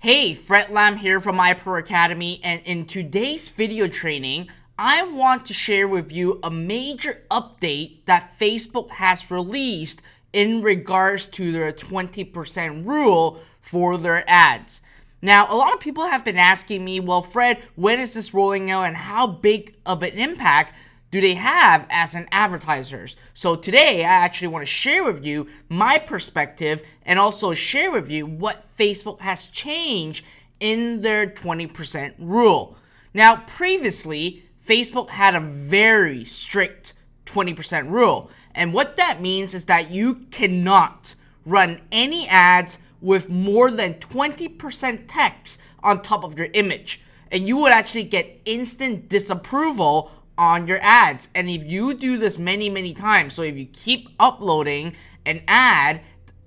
Hey, Fred Lam here from iPro Academy, and in today's video training, I want to share with you a major update that Facebook has released in regards to their 20% rule for their ads. Now, a lot of people have been asking me, well, Fred, when is this rolling out and how big of an impact do they have as an advertisers? So today I actually want to share with you my perspective and also share with you what Facebook has changed in their 20% rule. Now previously, Facebook had a very strict 20% rule. And what that means is that you cannot run any ads with more than 20% text on top of your image. And you would actually get instant disapproval on your ads. And if you do this many times, so if you keep uploading an ad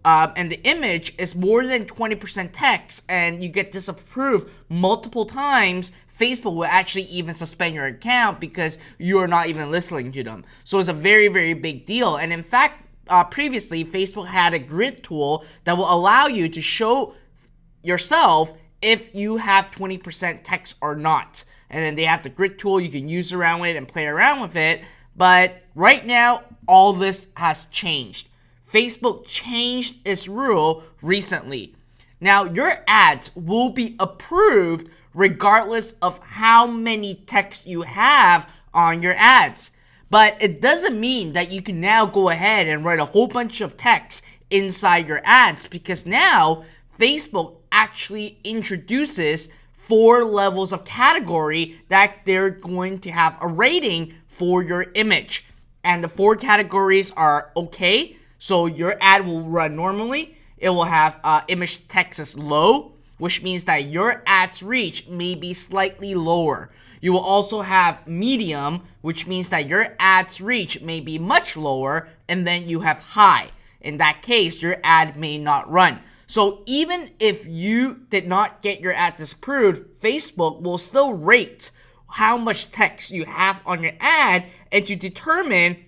and the image is more than 20% text and you get disapproved multiple times, Facebook will actually even suspend your account because you are not even listening to them. So it's a very big deal. And in fact, previously Facebook had a grid tool that will allow you to show yourself if you have 20% text or not. And then they have the grid tool, you can use around with it and play around with it. But right now, all this has changed. Facebook changed its rule recently. Now, your ads will be approved regardless of how many text you have on your ads. But it doesn't mean that you can now go ahead and write a whole bunch of text inside your ads, because now Facebook actually introduces 4 levels of category that they're going to have a rating for your image. And the 4 categories are okay, so your ad will run normally. It will have image text is low, which means that your ad's reach may be slightly lower. You will also have medium, which means that your ad's reach may be much lower, and then you have high. In that case, your ad may not run. So even if you did not get your ad disapproved, Facebook will still rate how much text you have on your ad and to determine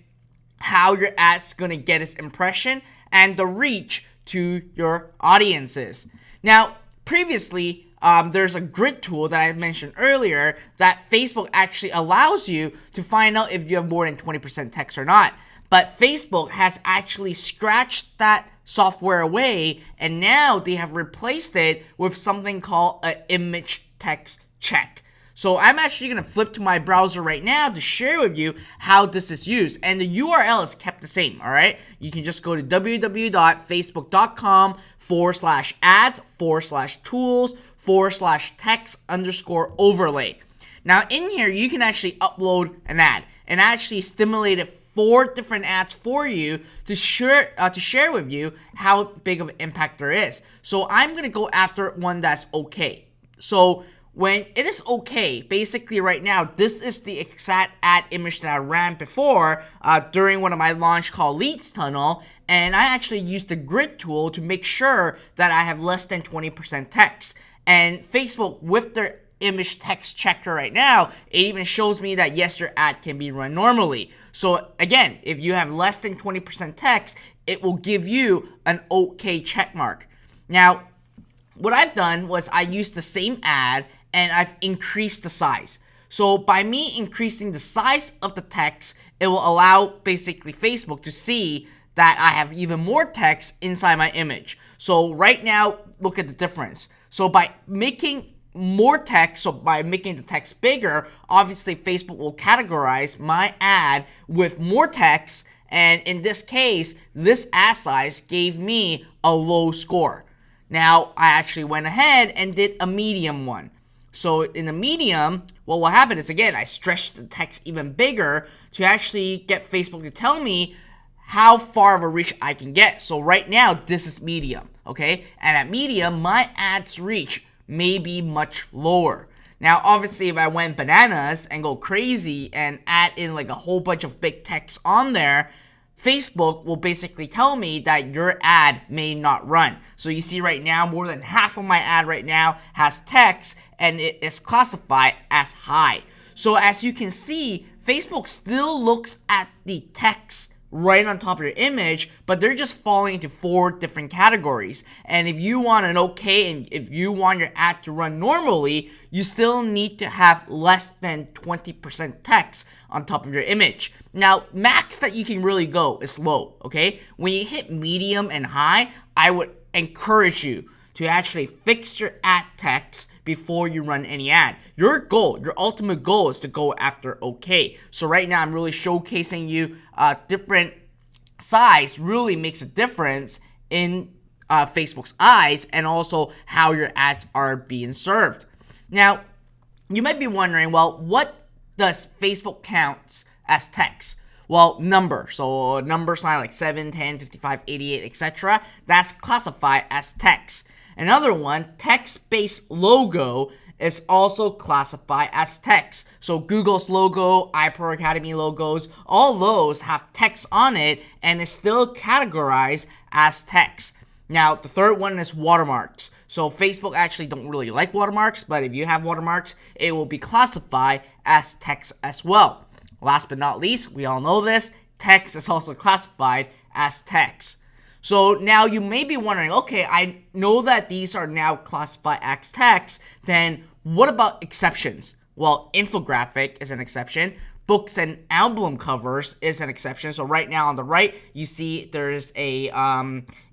how your ad's going to get its impression and the reach to your audiences. Now, previously, there's a grid tool that I mentioned earlier that Facebook actually allows you to find out if you have more than 20% text or not. But Facebook has actually scratched that software away, and now they have replaced it with something called an image text check. So I'm actually going to flip to my browser right now to share with you how this is used. And the URL is kept the same, all right? You can just go to www.facebook.com/ads/tools/text_overlay. Now in here, you can actually upload an ad and actually stimulate it 4 different ads for you to share with you how big of an impact there is. So I'm going to go after one that's okay. So when it is okay, basically right now, this is the exact ad image that I ran before during one of my launch called Leads Tunnel. And I actually used the grid tool to make sure that I have less than 20% text. And Facebook, with their image text checker right now, it even shows me that yes, your ad can be run normally. So again, if you have less than 20% text, it will give you an okay check mark. Now, what I've done was I used the same ad and I've increased the size. So by me increasing the size of the text, it will allow basically Facebook to see that I have even more text inside my image. So right now, look at the difference. So by making more text, so by making the text bigger, obviously Facebook will categorize my ad with more text, and in this case, this ad size gave me a low score. Now, I actually went ahead and did a medium one. So in the medium, what will happen is, again, I stretched the text even bigger to actually get Facebook to tell me how far of a reach I can get. So right now, this is medium, okay? And at medium, my ad's reach may be much lower. Now, obviously, if I went bananas and go crazy and add in like a whole bunch of big text on there, Facebook will basically tell me that your ad may not run. So you see right now, more than half of my ad right now has text and it is classified as high. So as you can see, Facebook still looks at the text right on top of your image, but they're just falling into 4 different categories. And if you want an okay, and if you want your ad to run normally, you still need to have less than 20% text on top of your image. Now, max that you can really go is low, okay? When you hit medium and high, I would encourage you to actually fix your ad text before you run any ad. Your ultimate goal is to go after okay. So right now I'm really showcasing you different size really makes a difference in Facebook's eyes, and also how your ads are being served. Now, you might be wondering, well, what does Facebook counts as text? Well, number. So a number sign like 7, 10, 55, 88, etc. That's classified as text. Another one, text-based logo, is also classified as text. So Google's logo, iPro Academy logos, all those have text on it and is still categorized as text. Now, the third one is watermarks. So Facebook actually don't really like watermarks, but if you have watermarks, it will be classified as text as well. Last but not least, we all know this, text is also classified as text. So now you may be wondering, okay, I know that these are now classified as text, then what about exceptions? Well, infographic is an exception. Books and album covers is an exception. So right now on the right, you see there's a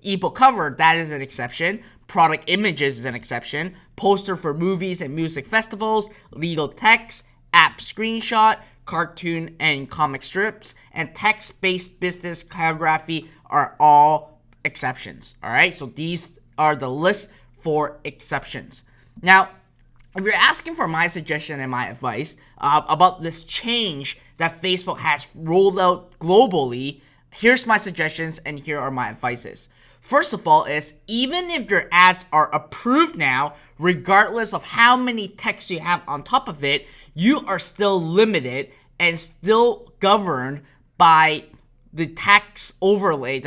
ebook cover. That is an exception. Product images is an exception. Poster for movies and music festivals. Legal text. App screenshot. Cartoon and comic strips. And text-based business calligraphy are all exceptions. All right, so these are the list for exceptions. Now, if you're asking for my suggestion and my advice about this change that Facebook has rolled out globally, here's my suggestions and here are my advices. First of all is, even if your ads are approved now, regardless of how many texts you have on top of it, you are still limited and still governed by the text overlay,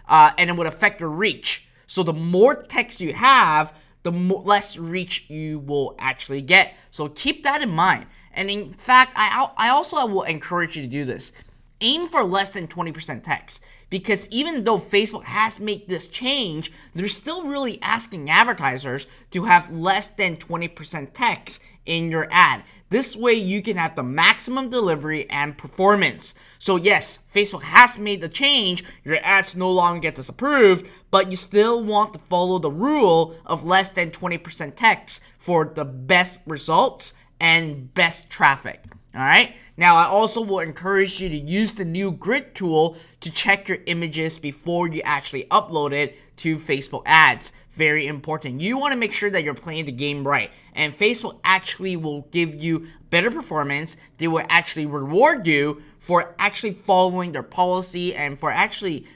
and it would affect your reach. So the more text you have, the less reach you will actually get. So keep that in mind. And in fact, I also will encourage you to do this. Aim for less than 20% text, because even though Facebook has made this change, they're still really asking advertisers to have less than 20% text in your ad. This way you can have the maximum delivery and performance. So yes, Facebook has made the change. Your ads no longer get disapproved, but you still want to follow the rule of less than 20% text for the best results and best traffic. All right. Now, I also will encourage you to use the new grid tool to check your images before you actually upload it to Facebook ads. Very important. You want to make sure that you're playing the game right. And Facebook actually will give you better performance. They will actually reward you for actually following their policy and for actually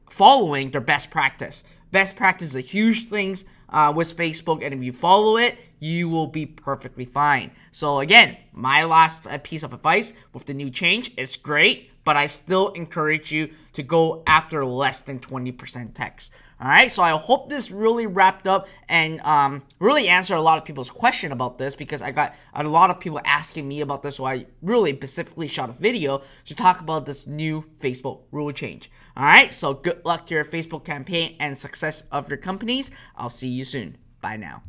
following their best practice. Best practice is a huge thing with Facebook, and if you follow it, you will be perfectly fine. So again, my last piece of advice with the new change is great, but I still encourage you to go after less than 20% text. All right, so I hope this really wrapped up and really answered a lot of people's question about this, because I got a lot of people asking me about this, so I really specifically shot a video to talk about this new Facebook rule change. All right, so good luck to your Facebook campaign and success of your companies. I'll see you soon. Bye now.